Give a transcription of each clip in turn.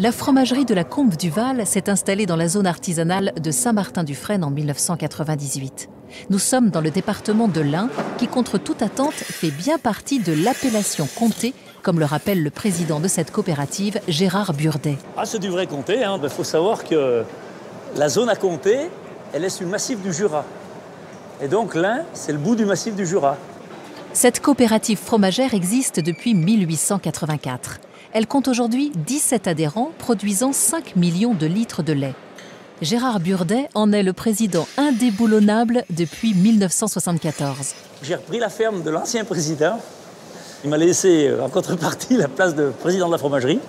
La fromagerie de la Combe du Val s'est installée dans la zone artisanale de Saint-Martin-du-Frêne en 1998. Nous sommes dans le département de l'Ain, qui contre toute attente fait bien partie de l'appellation comté, comme le rappelle le président de cette coopérative, Gérard Burdet. Ah, c'est du vrai comté. Il faut savoir que la zone à compter, elle est sur le massif du Jura. Et donc l'Ain, c'est le bout du massif du Jura. Cette coopérative fromagère existe depuis 1884. Elle compte aujourd'hui 17 adhérents produisant 5 millions de litres de lait. Gérard Burdet en est le président indéboulonnable depuis 1974. J'ai repris la ferme de l'ancien président. Il m'a laissé en contrepartie la place de président de la fromagerie.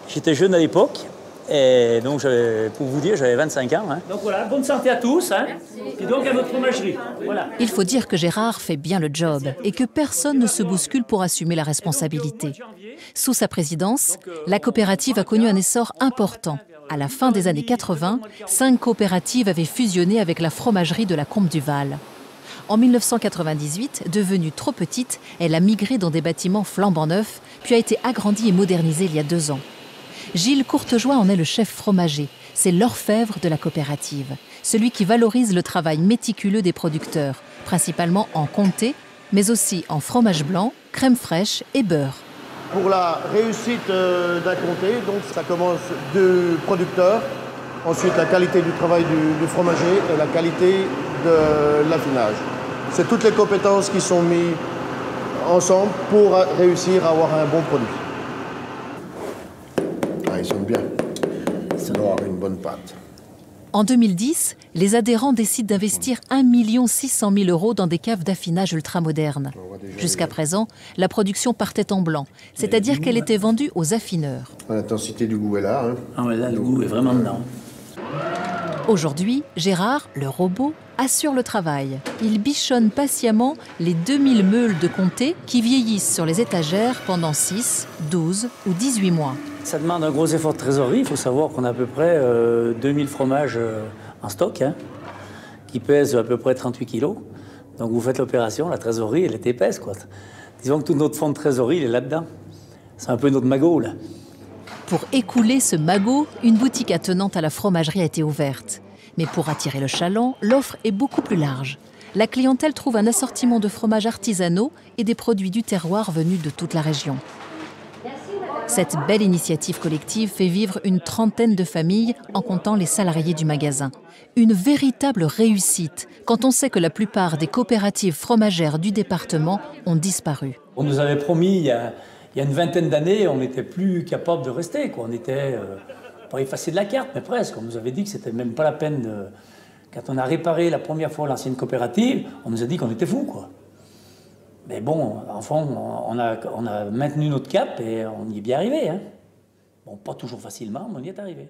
J'étais jeune à l'époque et donc pour vous dire, j'avais 25 ans. Donc voilà, bonne santé à tous. Et donc à votre fromagerie. Voilà. Il faut dire que Gérard fait bien le job et que personne ne se bouscule pour assumer la responsabilité. Sous sa présidence, la coopérative a connu un essor important. À la fin des années 80, 5 coopératives avaient fusionné avec la fromagerie de la Combe du Val. En 1998, devenue trop petite, elle a migré dans des bâtiments flambant neufs, puis a été agrandie et modernisée il y a 2 ans. Gilles Courtejoie en est le chef fromager. C'est l'orfèvre de la coopérative, celui qui valorise le travail méticuleux des producteurs, principalement en comté, mais aussi en fromage blanc, crème fraîche et beurre. Pour la réussite d'un comté, donc ça commence du producteur, ensuite la qualité du travail du fromager et la qualité de l'affinage. C'est toutes les compétences qui sont mises ensemble pour réussir à avoir un bon produit. Ah, ils sont bien. Ça doit avoir une bonne pâte. En 2010, les adhérents décident d'investir 1 600 000 € dans des caves d'affinage ultramodernes. Jusqu'à présent, la production partait en blanc, c'est-à-dire qu'elle était vendue aux affineurs. L'intensité du goût est là. Ah ouais, là, le goût est vraiment dedans. Aujourd'hui, Gérard, le robot, assure le travail. Il bichonne patiemment les 2000 meules de comté qui vieillissent sur les étagères pendant 6, 12 ou 18 mois. Ça demande un gros effort de trésorerie. Il faut savoir qu'on a à peu près 2000 fromages en stock, qui pèsent à peu près 38 kilos. Donc vous faites l'opération, la trésorerie, elle est épaisse, quoi. Disons que tout notre fonds de trésorerie, il est là-dedans. C'est un peu notre magot, là. Pour écouler ce magot, une boutique attenante à la fromagerie a été ouverte. Mais pour attirer le chaland, l'offre est beaucoup plus large. La clientèle trouve un assortiment de fromages artisanaux et des produits du terroir venus de toute la région. Cette belle initiative collective fait vivre une trentaine de familles en comptant les salariés du magasin. Une véritable réussite quand on sait que la plupart des coopératives fromagères du département ont disparu. On nous avait promis il y a une vingtaine d'années, on n'était plus capable de rester, quoi. On était pas effacé de la carte, mais presque. On nous avait dit que c'était même pas la peine de... Quand on a réparé la première fois l'ancienne coopérative, on nous a dit qu'on était fous, quoi. Mais bon, enfin, on a maintenu notre cap et on y est bien arrivé. Bon, pas toujours facilement, mais on y est arrivé.